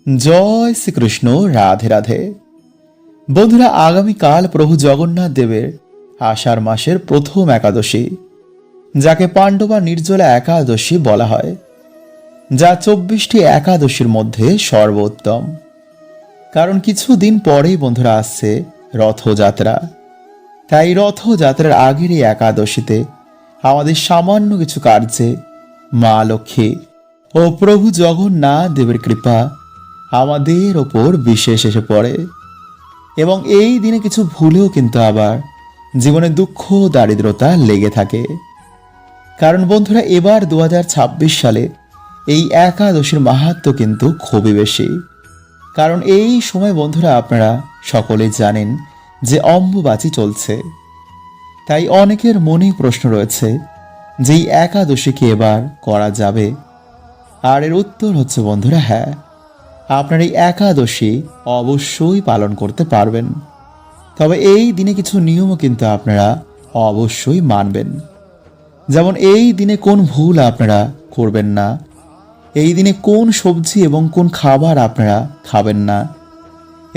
জয় শ্রীকৃষ্ণ। রাধে রাধে। বন্ধুরা, আগামীকাল প্রভু জগন্নাথ দেবের আষাঢ় মাসের প্রথম একাদশী, যাকে পাণ্ডবা নির্জলা একাদশী বলা হয়, যা 24টি একাদশীর মধ্যে সর্বোত্তম। কারণ কিছুদিন পরেই বন্ধুরা আসছে রথযাত্রা। তাই রথযাত্রার আগের এই একাদশীতে আমাদের সামান্য কিছু কার্যে মা লক্ষ্মী ও প্রভু জগন্নাথ দেবের কৃপা আমাদের ওপর বিশেষ এসে পড়ে, এবং এই দিনে কিছু ভুলেও কিন্তু আবার জীবনে দুঃখ দারিদ্রতা লেগে থাকে। কারণ বন্ধুরা, এবার 2026 সালে এই একাদশীর মাহাত্ম্য কিন্তু খুবই বেশি। কারণ এই সময় বন্ধুরা আপনারা সকলেই জানেন যে অম্বুবাচী চলছে। তাই অনেকের মনেই প্রশ্ন রয়েছে যে এই একাদশী কি এবার করা যাবে? আর এর উত্তর হচ্ছে বন্ধুরা, হ্যাঁ, আপনার এই একাদশী অবশ্যই পালন করতে পারবেন। তবে এই দিনে কিছু নিয়মও কিন্তু আপনারা অবশ্যই মানবেন। যেমন এই দিনে কোন ভুল আপনারা করবেন না, এই দিনে কোন সবজি এবং কোন খাবার আপনারা খাবেন না,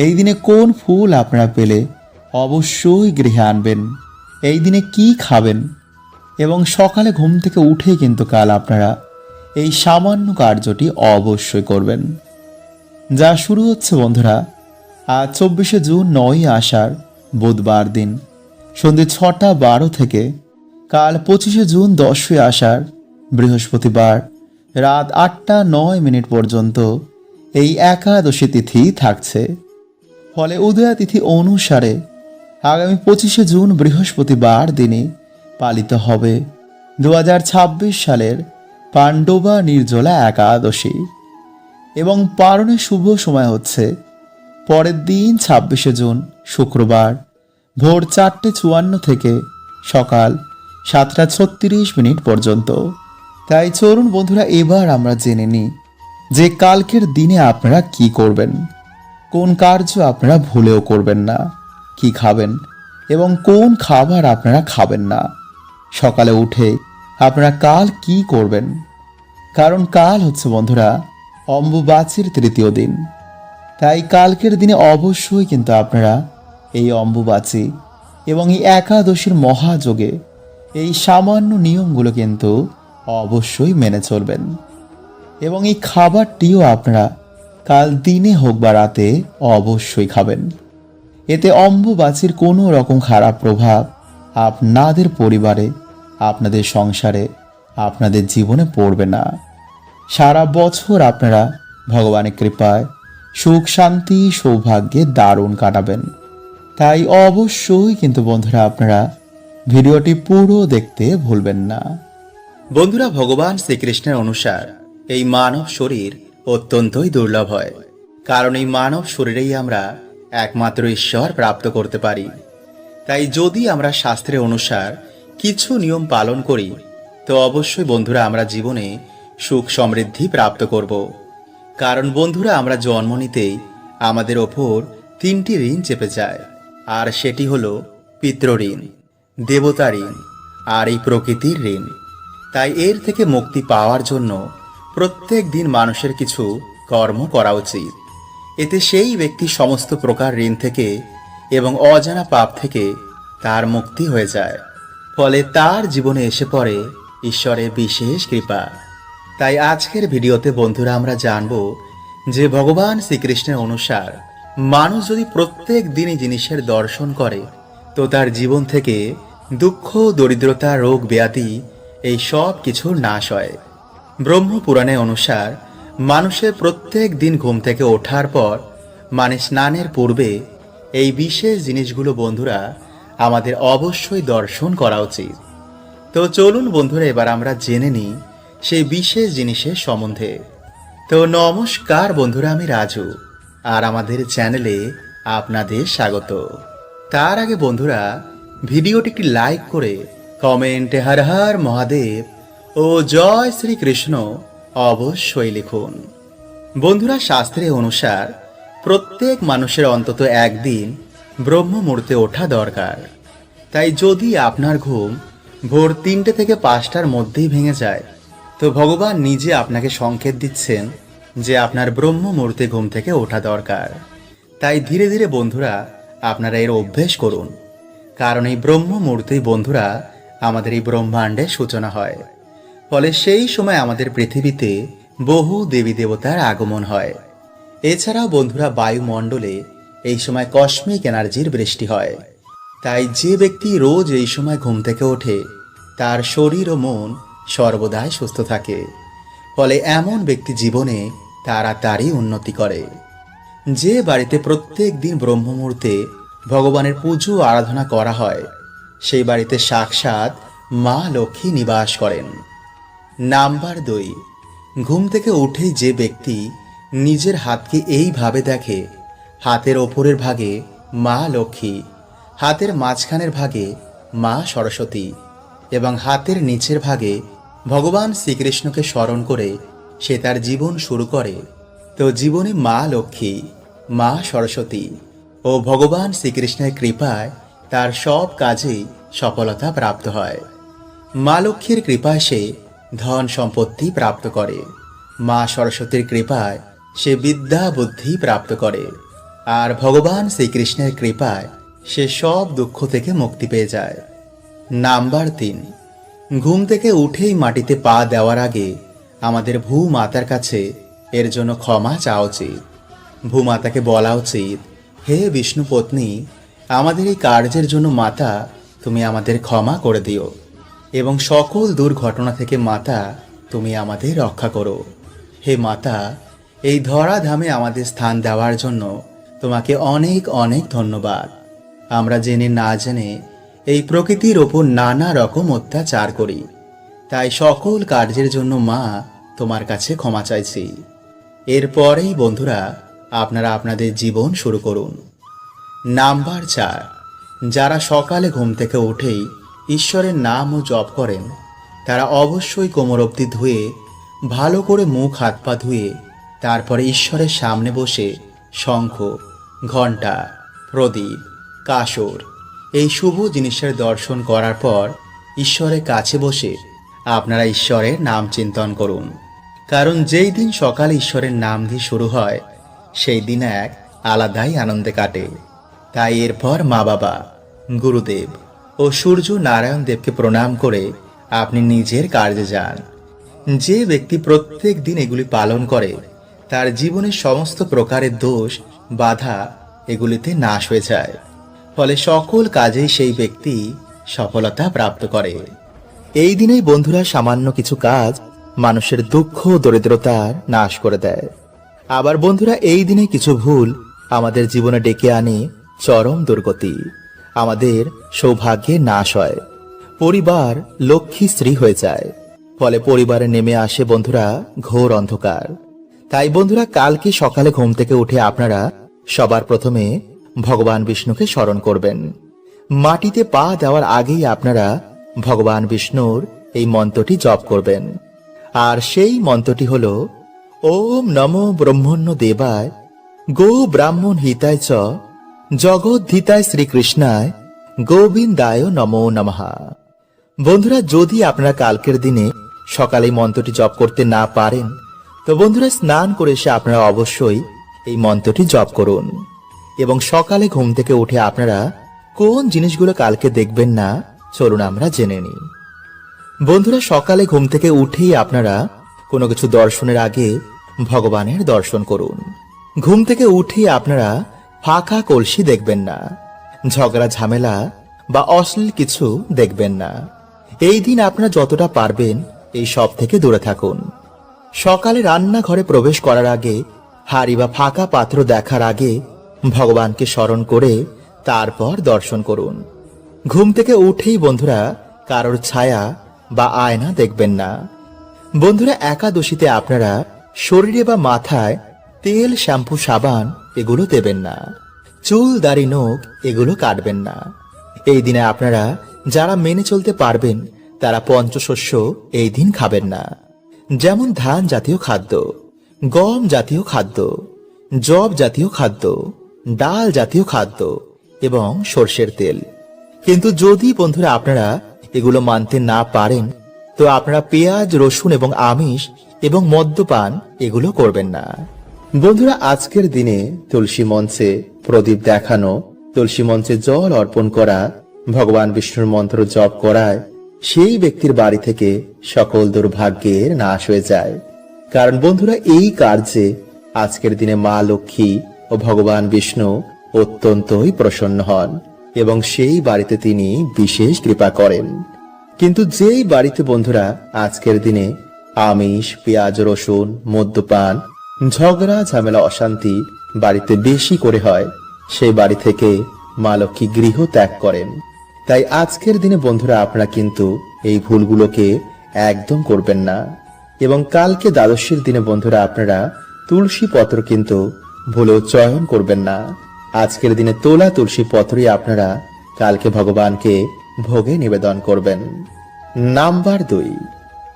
এই দিনে কোন ফুল আপনারা পেলে অবশ্যই গৃহে আনবেন, এই দিনে কি খাবেন, এবং সকালে ঘুম থেকে উঠে কিন্তু কাল আপনারা এই সামান্য কার্যটি অবশ্যই করবেন। যা শুরু হচ্ছে বন্ধুরা আজ 24শে জুন 9ই আষাঢ় বুধবার দিন সন্ধ্যে 6টা 12 থেকে কাল 25শে জুন 10ই আষাঢ় বৃহস্পতিবার রাত 8টা 9 পর্যন্ত এই একাদশী তিথি থাকছে। ফলে উদয়া তিথি অনুসারে আগামী 25শে জুন বৃহস্পতিবার দিনে পালিত হবে 2026 সালের পাণ্ডবা নির্জলা একাদশী, এবং পালনের শুভ সময় হচ্ছে পরের দিন 26শে জুন শুক্রবার ভোর 4টে 54 থেকে সকাল 7টা 36 পর্যন্ত। তাই চলুন বন্ধুরা, এবার আমরা জেনে নিই যে কালকের দিনে আপনারা কি করবেন, কোন কার্য আপনারা ভুলেও করবেন না, কি খাবেন এবং কোন খাবার আপনারা খাবেন না, সকালে উঠে আপনারা কাল কি করবেন। কারণ কাল হচ্ছে বন্ধুরা অম্বুবাচীর তৃতীয় দিন। তাই কালকের দিনে অবশ্যই কিন্তু আপনারা এই অম্বুবাচী এবং এই একাদশীর মহাযোগে এই সামান্য নিয়মগুলো কিন্তু অবশ্যই মেনে চলবেন, এবং এই খাবারটিও আপনারা কাল দিনে হোক বা রাতে অবশ্যই খাবেন। এতে অম্বুবাচীর কোনো রকম খারাপ প্রভাব আপনাদের পরিবারে, আপনাদের সংসারে, আপনাদের জীবনে পড়বে না। সারা বছর আপনারা ভগবানের কৃপায় সুখ শান্তি সৌভাগ্যে দারুণ কাটাবেন। তাই অবশ্যই কিন্তু বন্ধুরা আপনারা ভিডিওটি পুরো দেখতে ভুলবেন না। বন্ধুরা, ভগবান শ্রীকৃষ্ণের অনুসার এই মানব শরীর অত্যন্তই দুর্লভ হয়। কারণ এই মানব শরীরেই আমরা একমাত্র ঈশ্বর প্রাপ্ত করতে পারি। তাই যদি আমরা শাস্ত্রের অনুসার কিছু নিয়ম পালন করি, তো অবশ্যই বন্ধুরা আমরা জীবনে সুখ সমৃদ্ধি প্রাপ্ত করব। কারণ বন্ধুরা, আমরা জন্ম নিতেই আমাদের ওপর 3টি ঋণ চেপে যায়, আর সেটি হলো পিতৃঋণ, দেবতা ঋণ আর এই প্রকৃতির ঋণ। তাই এর থেকে মুক্তি পাওয়ার জন্য প্রত্যেক দিন মানুষের কিছু কর্ম করা উচিত। এতে সেই ব্যক্তি সমস্ত প্রকার ঋণ থেকে এবং অজানা পাপ থেকে তার মুক্তি হয়ে যায়। ফলে তার জীবনে এসে পড়ে ঈশ্বরের বিশেষ কৃপা। তাই আজকের ভিডিওতে বন্ধুরা আমরা জানব যে ভগবান শ্রীকৃষ্ণের অনুসার মানুষ যদি প্রত্যেক দিনই জিনিসের দর্শন করে, তো তার জীবন থেকে দুঃখ দরিদ্রতা রোগ ব্যাধি এই সব কিছুর নাশ হয়। ব্রহ্মপুরাণে অনুসার মানুষের প্রত্যেক দিন ঘুম থেকে ওঠার পর মানে স্নানের পূর্বে এই বিশেষ জিনিসগুলো বন্ধুরা আমাদের অবশ্যই দর্শন করা উচিত। তো চলুন বন্ধুরা, এবার আমরা জেনে নিই সেই বিশেষ জিনিসের সম্বন্ধে। তো নমস্কার বন্ধুরা, আমি রাজু, আর আমাদের চ্যানেলে আপনাদের স্বাগত। তার আগে বন্ধুরা ভিডিওটি একটি লাইক করে কমেন্টে হর হর মহাদেব ও জয় শ্রীকৃষ্ণ অবশ্যই লিখুন। বন্ধুরা, শাস্ত্রে অনুসার প্রত্যেক মানুষের অন্তত একদিন ব্রহ্ম মুহূর্তে ওঠা দরকার। তাই যদি আপনার ঘুম ভোর 3টে থেকে 5টার মধ্যেই ভেঙে যায়, তো ভগবান নিজে আপনাকে সংকেত দিচ্ছেন যে আপনার ব্রহ্ম মুহূর্তে ঘুম থেকে ওঠা দরকার। তাই ধীরে ধীরে বন্ধুরা আপনারা এর অভ্যেস করুন, কারণ এই ব্রহ্ম মুহূর্তেই বন্ধুরা আমাদের এই ব্রহ্মাণ্ডের সূচনা হয়। ফলে সেই সময় আমাদের পৃথিবীতে বহু দেবী দেবতার আগমন হয়। এছাড়াও বন্ধুরা বায়ুমণ্ডলে এই সময় কসমিক এনার্জির বৃষ্টি হয়। তাই যে ব্যক্তি রোজ এই সময় ঘুম থেকে ওঠে তার শরীর ও মন সর্বদাই সুস্থ থাকে। ফলে এমন ব্যক্তি জীবনে তাড়াতাড়ি উন্নতি করে। যে বাড়িতে প্রত্যেক দিন ব্রহ্ম মুহূর্তে ভগবানের পুজো আরাধনা করা হয় সেই বাড়িতে সাক্ষাৎ মা লক্ষ্মী নিবাস করেন। নাম্বার 2, ঘুম থেকে উঠেই যে ব্যক্তি নিজের হাতকে এইভাবে দেখে, হাতের ওপরের ভাগে মা লক্ষ্মী, হাতের মাঝখানের ভাগে মা সরস্বতী এবং হাতের নিচের ভাগে ভগবান শ্রীকৃষ্ণকে স্মরণ করে সে তার জীবন শুরু করে, তো জীবনে মা লক্ষ্মী, মা সরস্বতী ও ভগবান শ্রীকৃষ্ণের কৃপায় তার সব কাজেই সফলতা প্রাপ্ত হয়। মা লক্ষ্মীর কৃপায় সে ধন সম্পত্তি প্রাপ্ত করে, মা সরস্বতীর কৃপায় সে বিদ্যা বুদ্ধি প্রাপ্ত করে, আর ভগবান শ্রীকৃষ্ণের কৃপায় সে সব দুঃখ থেকে মুক্তি পেয়ে যায়। নাম্বার 3, ঘুম থেকে উঠেই মাটিতে পা দেওয়ার আগে আমাদের ভূমাতার কাছে এর জন্য ক্ষমা চাওয়া উচিত। ভূমাতাকে বলা উচিত, হে বিষ্ণু পত্নী, আমাদের এই কার্যের জন্য মাতা তুমি আমাদের ক্ষমা করে দিও এবং সকল দুর্ঘটনা থেকে মাতা তুমি আমাদের রক্ষা করো। হে মাতা, এই ধরাধামে আমাদের স্থান দেওয়ার জন্য তোমাকে অনেক অনেক ধন্যবাদ। আমরা জেনে না জেনে এই প্রকৃতির ওপর নানা রকম অত্যাচার করি, তাই সকল কার্যের জন্য মা তোমার কাছে ক্ষমা চাইছি। এরপরেই বন্ধুরা আপনারা আপনাদের জীবন শুরু করুন। নাম্বার 4, যারা সকালে ঘুম থেকে উঠেই ঈশ্বরের নাম ও জপ করেন তারা অবশ্যই কোমর অবধি ধুয়ে ভালো করে মুখ হাত পা ধুয়ে তারপরে ঈশ্বরের সামনে বসে শঙ্খ, ঘণ্টা, প্রদীপ, কাসর এই শুভ জিনিসের দর্শন করার পর ঈশ্বরের কাছে বসে আপনারা ঈশ্বরের নাম চিন্তন করুন। কারণ যেই দিন সকালে ঈশ্বরের নাম দিয়ে শুরু হয় সেই দিন এক আলাদাই আনন্দে কাটে। তাই এরপর মা বাবা, গুরুদেব ও সূর্য নারায়ণ দেবকে প্রণাম করে আপনি নিজের কার্যে যান। যে ব্যক্তি প্রত্যেক দিন এগুলি পালন করে তার জীবনের সমস্ত প্রকারের দোষ বাধা এগুলিতে নাশ হয়ে যায়। ফলে সকল কাজেই সেই ব্যক্তি সফলতা প্রাপ্ত করে। এই দিনেই বন্ধুরা সামান্য কিছু কাজ মানুষের দুঃখ দরিদ্রতার নাশ করে দেয়। আবার বন্ধুরা এই দিনে কিছু ভুল আমাদের জীবনে ডেকে আনে চরম দুর্গতি, আমাদের সৌভাগ্যে নাশ হয়, পরিবার লক্ষ্মী স্ত্রী হয়ে যায়। ফলে পরিবারে নেমে আসে বন্ধুরা ঘোর অন্ধকার। তাই বন্ধুরা কালকে সকালে ঘুম থেকে উঠে আপনারা সবার প্রথমে ভগবান বিষ্ণুকে স্মরণ করবেন। মাটিতে পা দেওয়ার আগেই আপনারা ভগবান বিষ্ণুর এই মন্ত্রটি জপ করবেন। আর সেই মন্ত্রটি হল ওম নমো ব্রহ্মণ্য দেবায় গো ব্রাহ্মণ হিতায় চ জগদ্ধিতায় শ্রীকৃষ্ণায় গোবিন্দায় নমো নমঃ। বন্ধুরা যদি আপনারা কালকের দিনে সকালে মন্ত্রটি জপ করতে না পারেন তো বন্ধুরা স্নান করে এসে আপনারা অবশ্যই এই মন্ত্রটি জপ করুন। এবং সকালে ঘুম থেকে উঠে আপনারা কোন জিনিসগুলো কালকে দেখবেন না চলুন আমরা জেনে নিই। বন্ধুরা সকালে ঘুম থেকে উঠেই আপনারা কোনো কিছু দর্শনের আগে ভগবানের দর্শন করুন। ঘুম থেকে উঠেই আপনারা ফাঁকা কলসি দেখবেন না, ঝগড়া ঝামেলা বা অশ্লীল কিছু দেখবেন না। এই দিন আপনারা যতটা পারবেন এই সব থেকে দূরে থাকুন। সকালে রান্নাঘরে প্রবেশ করার আগে হাঁড়ি বা ফাঁকা পাত্র দেখার আগে ভগবানকে স্মরণ করে তারপর দর্শন করুন। ঘুম থেকে উঠেই বন্ধুরা কারোর ছায়া বা আয়না দেখবেন না। বন্ধুরা একাদশীতে আপনারা শরীরে বা মাথায় তেল, শ্যাম্পু, সাবান এগুলো দেবেন না। চুল, দাড়ি, নখ এগুলো কাটবেন না। এই দিনে আপনারা যারা মেনে চলতে পারবেন তারা পঞ্চশস্য এই দিন খাবেন না, যেমন ধান জাতীয় খাদ্য, গম জাতীয় খাদ্য, জব জাতীয় খাদ্য, ডাল জাতীয় খাদ্য এবং সর্ষের তেল। কিন্তু যদি বন্ধুরা আপনারা এগুলো মানতে না পারেন তো আপনারা পেঁয়াজ, রসুন এবং আমিষ এবং মদ্যপান এগুলো করবেন না। বন্ধুরা, আজকের দিনে তুলসী মঞ্চে প্রদীপ দেখানো, তুলসী মঞ্চে জল অর্পণ করা, ভগবান বিষ্ণুর মন্ত্র জপ করায় সেই ব্যক্তির বাড়ি থেকে সকল দুর্ভাগ্যের নাশ হয়ে যায়। কারণ বন্ধুরা, এই কার্যে আজকের দিনে মা লক্ষ্মী ও ভগবান বিষ্ণু অত্যন্তই প্রসন্ন হন এবং সেই বাড়িতে তিনি বিশেষ কৃপা করেন। কিন্তু যেই বাড়িতে বন্ধুরা আজকের দিনে আমিষ, পেঁয়াজ, রসুন, মদ্যপান, ঝগড়া, ঝামেলা, অশান্তি বাড়িতে বেশি করে হয়, সেই বাড়ি থেকে মা লক্ষ্মী গৃহ ত্যাগ করেন। তাই আজকের দিনে বন্ধুরা আপনারা কিন্তু এই ভুলগুলোকে একদম করবেন না। এবং কালকে দ্বাদশীর দিনে বন্ধুরা আপনারা তুলসী পত্র কিন্তু ভুলেও চয়ন করবেন না। আজকের দিনে তোলা তুলসী পত্রই আপনারা কালকে ভগবানকে ভোগে নিবেদন করবেন। নাম্বার 2,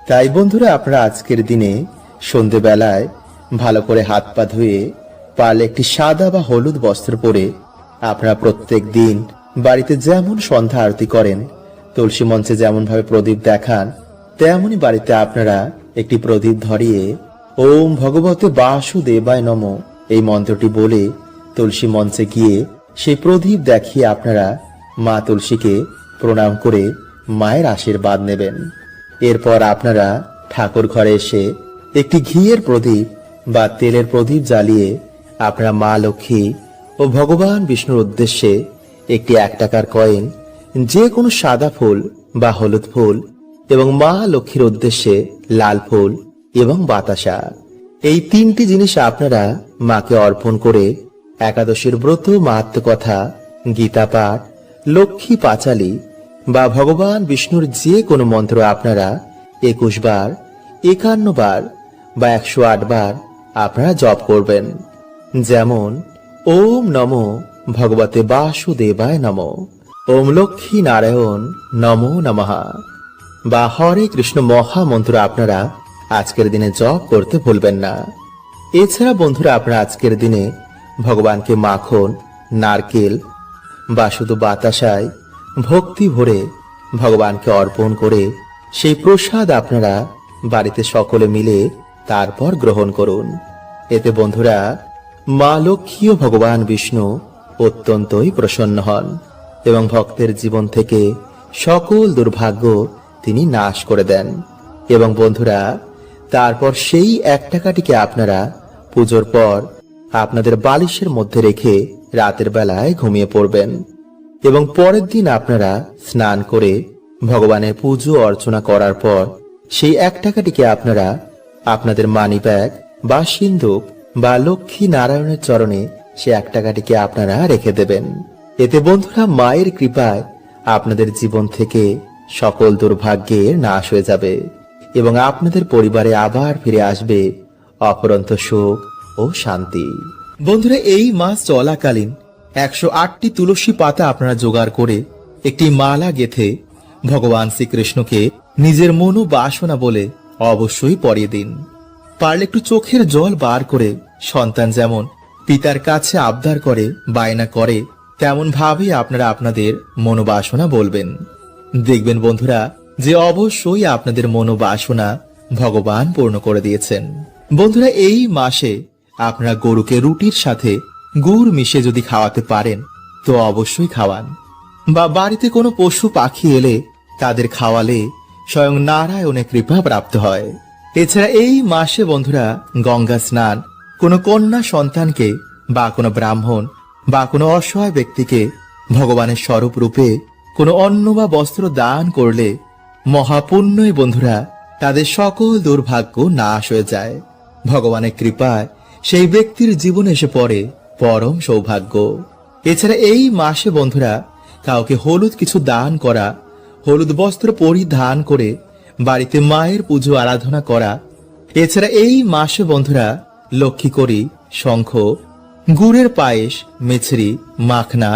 তাই বন্ধুরা আপনারা আজকের দিনে সন্ধেবেলায় ভালো করে হাত পা ধুয়ে পারলে একটি সাদা বা হলুদ বস্ত্র পরে আপনারা প্রত্যেক দিন বাড়িতে যেমন সন্ধ্যা আরতি করেন, তুলসী মঞ্চে যেমন ভাবে প্রদীপ দেখান, তেমনি বাড়িতে আপনারা একটি প্রদীপ ধরিয়ে ওম ভগবতে বাসুদেবায় নমঃ এই মন্ত্রটি বলে তুলসী মঞ্চে গিয়ে সেই প্রদীপ দেখিয়ে আপনারা মা তুলসীকে প্রণাম করে মায়ের আশীর্বাদ নেবেন। এরপর আপনারা ঠাকুর ঘরে এসে একটি ঘিয়ের প্রদীপ বা তেলের প্রদীপ জ্বালিয়ে আপনারা মা লক্ষ্মী ও ভগবান বিষ্ণুর উদ্দেশ্যে একটি 1 টাকার কয়েন, যে কোনো সাদা ফুল বা হলুদ ফুল এবং মা লক্ষ্মীর উদ্দেশ্যে লাল ফুল এবং বাতাসা, এই 3টি জিনিস আপনারা মাকে অর্পণ করে একাদশীর ব্রত, মাহাত্ম্য কথা, গীতা পাঠ, লক্ষ্মী পাঁচালী বা ভগবান বিষ্ণুর যে কোনো মন্ত্র আপনারা 21 বার, 51 বার বা 108 বার আপনারা জপ করবেন। যেমন ওম নমো ভগবতে বাসুদেবায় নমঃ, ওম লক্ষ্মী নারায়ণ নমো নমঃ বা হরে কৃষ্ণ মহামন্ত্র আপনারা আজকের দিনে জপ করতে ভুলবেন না। এছাড়া বন্ধুরা আপনারা আজকের দিনে ভগবানকে মাখন, নারকেল বা শুধু বাতাসায় ভক্তি ভরে ভগবানকে অর্পণ করে সেই প্রসাদ আপনারা বাড়িতে সকলে মিলে তারপর গ্রহণ করুন। এতে বন্ধুরা মা লক্ষ্মী ও ভগবান বিষ্ণু অত্যন্তই প্রসন্ন হন এবং ভক্তের জীবন থেকে সকল দুর্ভাগ্য তিনি নাশ করে দেন। এবং বন্ধুরা তারপর সেই 1 টাকাটিকে আপনারা পুজোর পর আপনাদের বালিশের মধ্যে রেখে রাতের বেলায় ঘুমিয়ে পড়বেন এবং পরের দিন আপনারা স্নান করে ভগবানের পুজো অর্চনা করার পর সেই 1 টাকাটিকে আপনারা আপনাদের মানি ব্যাগ বা সিন্ধুক বা লক্ষ্মী নারায়ণের চরণে সে 1 টাকাটিকে আপনারা রেখে দেবেন। এতে বন্ধুরা মায়ের কৃপায় আপনাদের জীবন থেকে সকল দুর্ভাগ্যের নাশ হয়ে যাবে এবং আপনাদের পরিবারে আবার ফিরে আসবে অপরন্ত সুখ ও শান্তি। বন্ধুরা, এই মাস চলাকালীন 108টি তুলসী পাতা আপনারা জোগাড় করে একটি মালা গেথে ভগবান শ্রীকৃষ্ণকে নিজের মনোবাসনা বলে অবশ্যই পরিয়ে দিন। পারলে একটু চোখের জল বার করে সন্তান যেমন পিতার কাছে আবদার করে, বায়না করে, তেমন ভাবে আপনারা আপনাদের মনোবাসনা বলবেন। দেখবেন বন্ধুরা যে অবশ্যই আপনাদের মনোবাসনা ভগবান পূর্ণ করে দিয়েছেন। বন্ধুরা, এই মাসে আপনারা গরুকে রুটির সাথে গুড় মিশে যদি খাওয়াতে পারেন তো অবশ্যই খাওয়ান, বা বাড়িতে কোনো পশু পাখি এলে তাদের খাওয়ালে স্বয়ং নারায়ণের কৃপা প্রাপ্ত হয়। এছাড়া এই মাসে বন্ধুরা গঙ্গা স্নান কোনো কন্যা সন্তানকে বা কোনো ব্রাহ্মণ বা কোনো অসহায় ব্যক্তিকে ভগবানের স্বরূপ রূপে কোনো অন্ন বা বস্ত্র দান করলে মহাপুণ্যই বন্ধুরা তাদের সকল দুর্ভাগ্য নাশ হয়ে যায়। ভগবানের কৃপায় সেই ব্যক্তির জীবনে এসে পড়ে পরম সৌভাগ্য। এছাড়া এই মাসে বন্ধুরা কাউকে হলুদ কিছু দান করা, হলুদ বস্ত্র পরিধান করে বাড়িতে মায়ের পুজো আরাধনা করা। এছাড়া এই মাসে বন্ধুরা লক্ষ্মী করি, শঙ্খ, গুড়ের পায়েস, মিছরি, মাখনা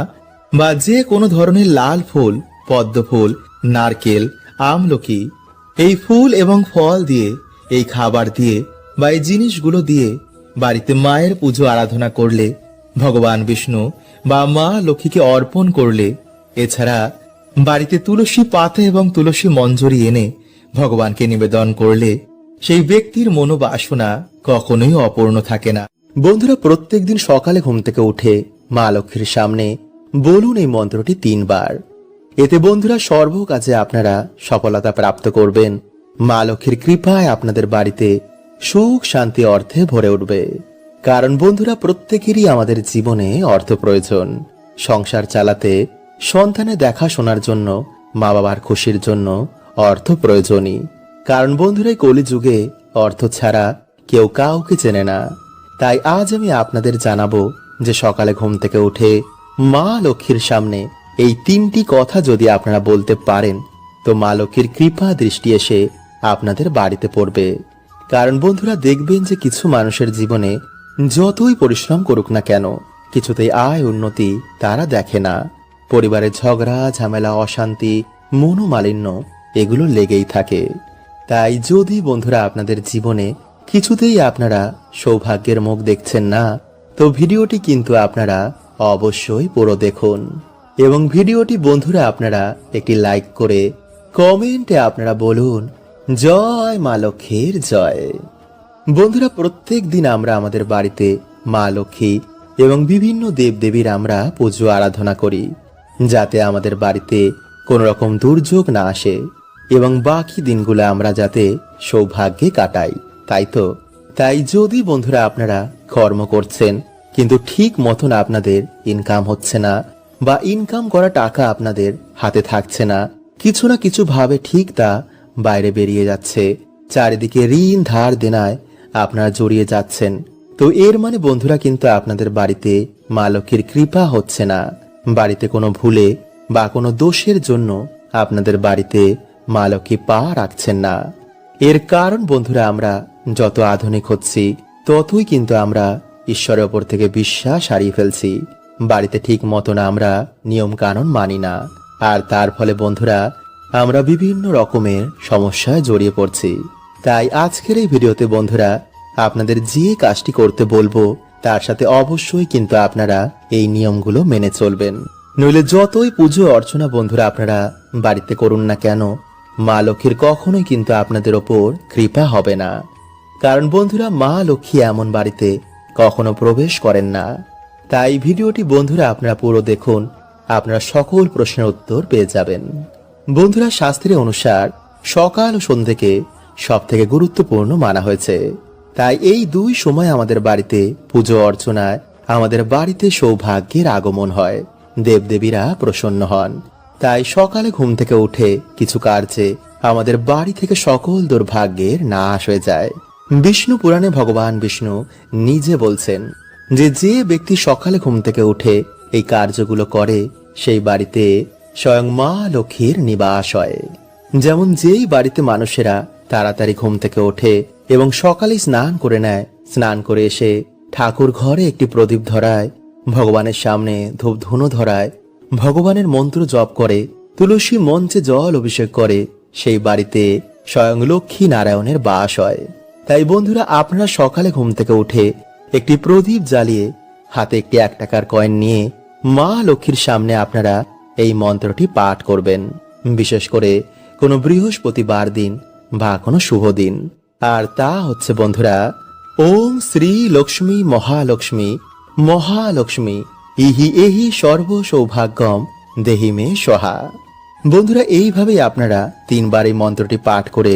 বা যে কোনো ধরনের লাল ফুল, পদ্ম ফুল, নারকেল, আমলকি এই ফুল এবং ফল দিয়ে, এই খাবার দিয়ে বা এই জিনিসগুলো দিয়ে বাড়িতে মায়ের পুজো আরাধনা করলে, ভগবান বিষ্ণু বা মা লক্ষ্মীকে অর্পণ করলে, এছাড়া বাড়িতে তুলসী পাতা এবং তুলসী মঞ্জরি এনে ভগবানকে নিবেদন করলে সেই ব্যক্তির মনোবাসনা কখনোই অপূর্ণ থাকে না। বন্ধুরা, প্রত্যেকদিন সকালে ঘুম থেকে উঠে মা লক্ষ্মীর সামনে বলুন এই মন্ত্রটি 3 বার। এতে বন্ধুরা সর্ব কাজে আপনারা সফলতা প্রাপ্ত করবেন। মা লক্ষ্মীর কৃপায় আপনাদের বাড়িতে সুখ শান্তি অর্থে ভরে উঠবে। কারণ বন্ধুরা, প্রত্যেকেরই আমাদের জীবনে অর্থ প্রয়োজন। সংসার চালাতে, সন্তানের দেখাশোনার জন্য, মা বাবার খুশির জন্য অর্থ প্রয়োজনই। কারণ বন্ধুরা, এই কলিযুগে অর্থ ছাড়া কেউ কাউকে চেনে না। তাই আজ আমি আপনাদের জানাবো যে সকালে ঘুম থেকে উঠে মা লক্ষ্মীর সামনে এই 3টি কথা যদি আপনারা বলতে পারেন, তো মা লক্ষ্মীর কৃপা দৃষ্টি এসে আপনাদের বাড়িতে পড়বে। কারণ বন্ধুরা, দেখবেন যে কিছু মানুষের জীবনে যতই পরিশ্রম করুক না কেন, কিছুতেই আয় উন্নতি তারা দেখে না। পরিবারের ঝগড়া ঝামেলা, অশান্তি, মনোমালিন্য এগুলো লেগেই থাকে। তাই যদি বন্ধুরা আপনাদের জীবনে কিছুতেই আপনারা সৌভাগ্যের মুখ দেখছেন না, তো ভিডিওটি কিন্তু আপনারা অবশ্যই পুরো দেখুন। এবং ভিডিওটি বন্ধুরা আপনারা একটি লাইক করে কমেন্টে আপনারা বলুন জয় মা লক্ষ্মীর জয়। বন্ধুরা, প্রত্যেক দিন আমরা আমাদের বাড়িতে মা লক্ষ্মী এবং বিভিন্ন দেবদেবীর আমরা পুজো আরাধনা করি, যাতে আমাদের বাড়িতে কোনো রকম দুর্যোগ না আসে এবং বাকি দিনগুলো আমরা যাতে সৌভাগ্যে কাটাই, তাই তো? তাই যদি বন্ধুরা আপনারা কর্ম করছেন কিন্তু ঠিক মতন আপনাদের ইনকাম হচ্ছে না, বা ইনকাম করা টাকা আপনাদের হাতে থাকছে না, কিছু না কিছু ভাবে ঠিক তা বাইরে বেরিয়ে যাচ্ছে, চারিদিকে ঋণ ধার দেনায় আপনারা জড়িয়ে যাচ্ছেন, তো এর মানে বন্ধুরা কিন্তু আপনাদের বাড়িতে মা লক্ষ্মীর কৃপা হচ্ছে না। বাড়িতে কোনো ভুলে বা কোনো দোষের জন্য আপনাদের বাড়িতে মা লক্ষ্মী পা রাখছেন না। এর কারণ বন্ধুরা, আমরা যত আধুনিক হচ্ছি ততই কিন্তু আমরা ঈশ্বরের ওপর থেকে বিশ্বাস হারিয়ে ফেলছি। বাড়িতে ঠিক মতন আমরা নিয়ম কানুন মানি না, আর তার ফলে বন্ধুরা আমরা বিভিন্ন রকমের সমস্যায় জড়িয়ে পড়ছি। তাই আজকের এই ভিডিওতে বন্ধুরা আপনাদের যে কাজটি করতে বলবো তার সাথে অবশ্যই কিন্তু আপনারা এই নিয়মগুলো মেনে চলবেন। নইলে যতই পুজো অর্চনা বন্ধুরা আপনারা বাড়িতে করুন না কেন, মা লক্ষ্মীর কখনোই কিন্তু আপনাদের ওপর কৃপা হবে না। কারণ বন্ধুরা, মা লক্ষ্মী এমন বাড়িতে কখনো প্রবেশ করেন না। তাই ভিডিওটি বন্ধুরা আপনারা পুরো দেখুন, আপনারা সকল প্রশ্নের উত্তর পেয়ে যাবেন। বন্ধুরা, শাস্ত্রে অনুসার সকাল ও সন্ধ্যেকে সব থেকে গুরুত্বপূর্ণ মানা হয়েছে। তাই এই 2 সময় আমাদের বাড়িতে পুজো অর্চনায় আমাদের বাড়িতে সৌভাগ্যের আগমন হয়, দেবদেবীরা প্রসন্ন হন। তাই সকালে ঘুম থেকে উঠে কিছু কার্যে আমাদের বাড়ি থেকে সকল দুর্ভাগ্যের নাশ হয়ে যায়। বিষ্ণু পুরাণে ভগবান বিষ্ণু নিজে বলছেন যে যে ব্যক্তি সকালে ঘুম থেকে উঠে এই কার্যগুলো করে সেই বাড়িতে স্বয়ং মা লক্ষ্মীর নিবাস হয়। যেমন যেই বাড়িতে মানুষেরা তাড়াতাড়ি ঘুম থেকে ওঠে এবং সকালে স্নান করে নেয়, স্নান করে এসে ঠাকুর ঘরে একটি প্রদীপ ধরায়, ভগবানের সামনে ধূপ ধুনো ধরায়, ভগবানের মন্ত্র জপ করে, তুলসী মঞ্চে জল অভিষেক করে, সেই বাড়িতে স্বয়ং লক্ষ্মী নারায়ণের বাস হয়। তাই বন্ধুরা, আপনারা সকালে ঘুম থেকে উঠে একটি প্রদীপ জ্বালিয়ে হাতে একটি 1 টাকার কয়েন নিয়ে মা লক্ষ্মীর সামনে আপনারা এই মন্ত্রটি পাঠ করবেন, বিশেষ করে কোনো বৃহস্পতিবার দিন বা কোনো শুভ দিন। আর তা হচ্ছে বন্ধুরা, ওম শ্রী লক্ষ্মী মহালক্ষ্মী মহালক্ষ্মী ইহি এহি সর্ব সৌভাগ্যম দেহি মে সহা। বন্ধুরা, এইভাবেই আপনারা 3 বার এই মন্ত্রটি পাঠ করে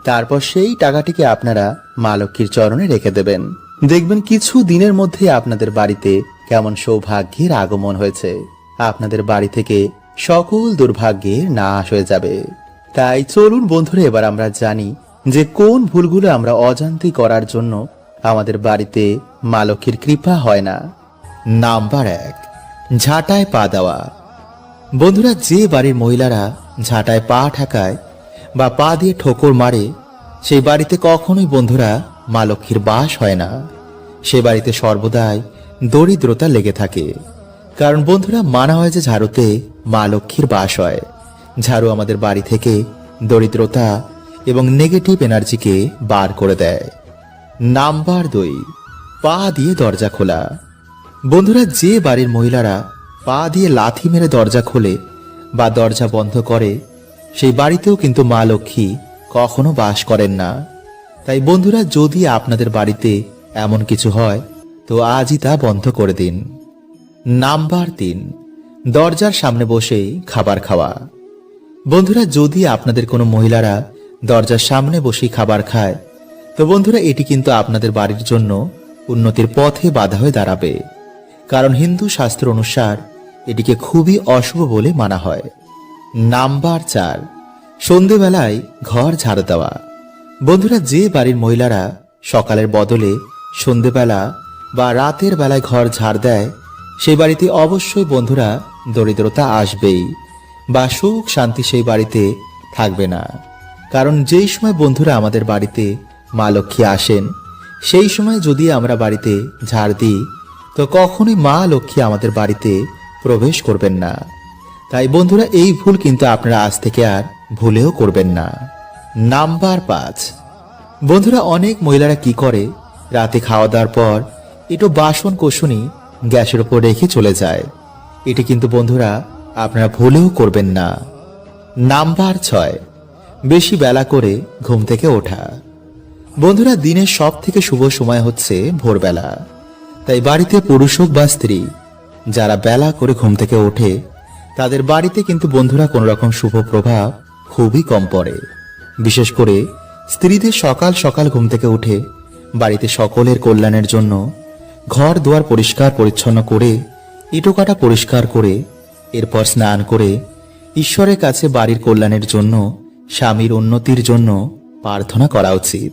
তারপর সেই টাকাটিকে আপনারা মা লক্ষ্মীর চরণে রেখে দেবেন। দেখবেন কিছু দিনের মধ্যে আপনাদের বাড়িতে কেমন সৌভাগ্যের আগমন হয়েছে, আপনাদের বাড়ি থেকে সকল দুর্ভাগ্যের নাশ হয়ে যাবে। তাই চলুন বন্ধুরা, এবার আমরা জানি যে কোন ভুলগুলো আমরা অজান্তে করার জন্য আমাদের বাড়িতে মা লক্ষ্মীর কৃপা হয় না। নাম্বার 1, ঝাঁটায় পা দেওয়া। বন্ধুরা, যে বাড়ির মহিলারা ঝাঁটায় পা ঠেকায় বা পা দিয়ে ঠোকর মারে, সেই বাড়িতে কখনোই বন্ধুরা মা লক্ষ্মীর বাস হয় না। সে বাড়িতে সর্বদাই দরিদ্রতা লেগে থাকে। কারণ বন্ধুরা, মানা হয় যে ঝাড়ুতে মা লক্ষ্মীর বাস হয়। ঝাড়ু আমাদের বাড়ি থেকে দরিদ্রতা এবং নেগেটিভ এনার্জিকে বার করে দেয়। নাম্বার 2, পা দিয়ে দরজা খোলা। বন্ধুরা, যে বাড়ির মহিলারা পা দিয়ে লাথি মেরে দরজা খোলে বা দরজা বন্ধ করে, সেই বাড়িতেও কিন্তু মা লক্ষ্মী কখনো বাস করেন না। তাই বন্ধুরা, যদি আপনাদের বাড়িতে এমন কিছু হয় তো আজই তা বন্ধ করে দিন। নাম্বার 3, দরজার সামনে বসেই খাবার খাওয়া। বন্ধুরা, যদি আপনাদের কোনো মহিলারা দরজার সামনে বসেই খাবার খায় তো বন্ধুরা, এটি কিন্তু আপনাদের বাড়ির জন্য উন্নতির পথে বাধা হয়ে দাঁড়াবে। কারণ হিন্দু শাস্ত্র অনুসার এটিকে খুবই অশুভ বলে মানা হয়। নাম্বার 4, সন্ধেবেলায় ঘর ঝাড়ু দেওয়া। বন্ধুরা, যে বাড়ির মহিলারা সকালের বদলে সন্ধেবেলা বা রাতের বেলায় ঘর ঝাড় দেয় সেই বাড়িতে অবশ্যই বন্ধুরা দরিদ্রতা আসবেই, বা সুখ শান্তি সেই বাড়িতে থাকবে না। কারণ যেই সময় বন্ধুরা আমাদের বাড়িতে মা লক্ষ্মী আসেন সেই সময় যদি আমরা বাড়িতে ঝাড় দিই তো কখনোই মা লক্ষ্মী আমাদের বাড়িতে প্রবেশ করবেন না। তাই বন্ধুরা, এই ভুল কিন্তু আপনারা আজ থেকে আর ভুলেও করবেন না। নাম্বার 5, বন্ধুরা, অনেক মহিলারা কি করে, রাতে খাওয়া দাওয়ার পর একটু বাসন কোসনি গ্যাসের উপর রেখে চলে যায়। এটি কিন্তু বন্ধুরা আপনারা ভুলেও করবেন না। নাম্বার 6, বেশি বেলা করে ঘুম থেকে ওঠা। বন্ধুরা, দিনের সব থেকে শুভ সময় হচ্ছে ভোরবেলা। তাই বাড়িতে পুরুষ হোক বা স্ত্রী, যারা বেলা করে ঘুম থেকে ওঠে তাদের বাড়িতে কিন্তু বন্ধুরা কোনো রকম শুভ প্রভাব খুবই কম পড়ে। বিশেষ করে স্ত্রীদের সকাল সকাল ঘুম থেকে উঠে বাড়িতে সকলের কল্যাণের জন্য ঘর দুয়ার পরিষ্কার পরিচ্ছন্ন করে ইটোকাটা পরিষ্কার করে এরপর স্নান করে ঈশ্বরের কাছে বাড়ির কল্যাণের জন্য, স্বামীর উন্নতির জন্য প্রার্থনা করা উচিত।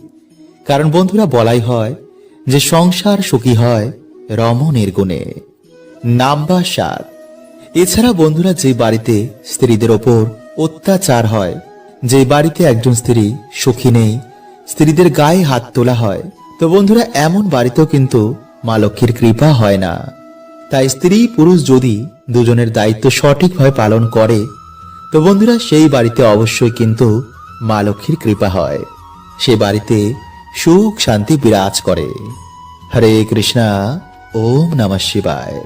কারণ বন্ধুরা, বলাই হয় যে সংসার সুখী হয় রমণের গুণে। নাম্বার 7, এছাড়া বন্ধুরা, যে বাড়িতে স্ত্রীদের ওপর অত্যাচার হয়, যে বাড়িতে একজন স্ত্রী সুখী নেই, স্ত্রীদের গায়ে হাত তোলা হয়, তো বন্ধুরা এমন বাড়িতেও কিন্তু মা লক্ষ্মীর কৃপা হয় না। তাই স্ত্রী পুরুষ যদি দুজনের দায়িত্ব সঠিকভাবে পালন করে তো বন্ধুরা সেই বাড়িতে অবশ্যই কিন্তু মা লক্ষ্মীর কৃপা হয়, সে বাড়িতে সুখ শান্তি বিরাজ করে। হরে কৃষ্ণা, ওম নমঃ শিবায়।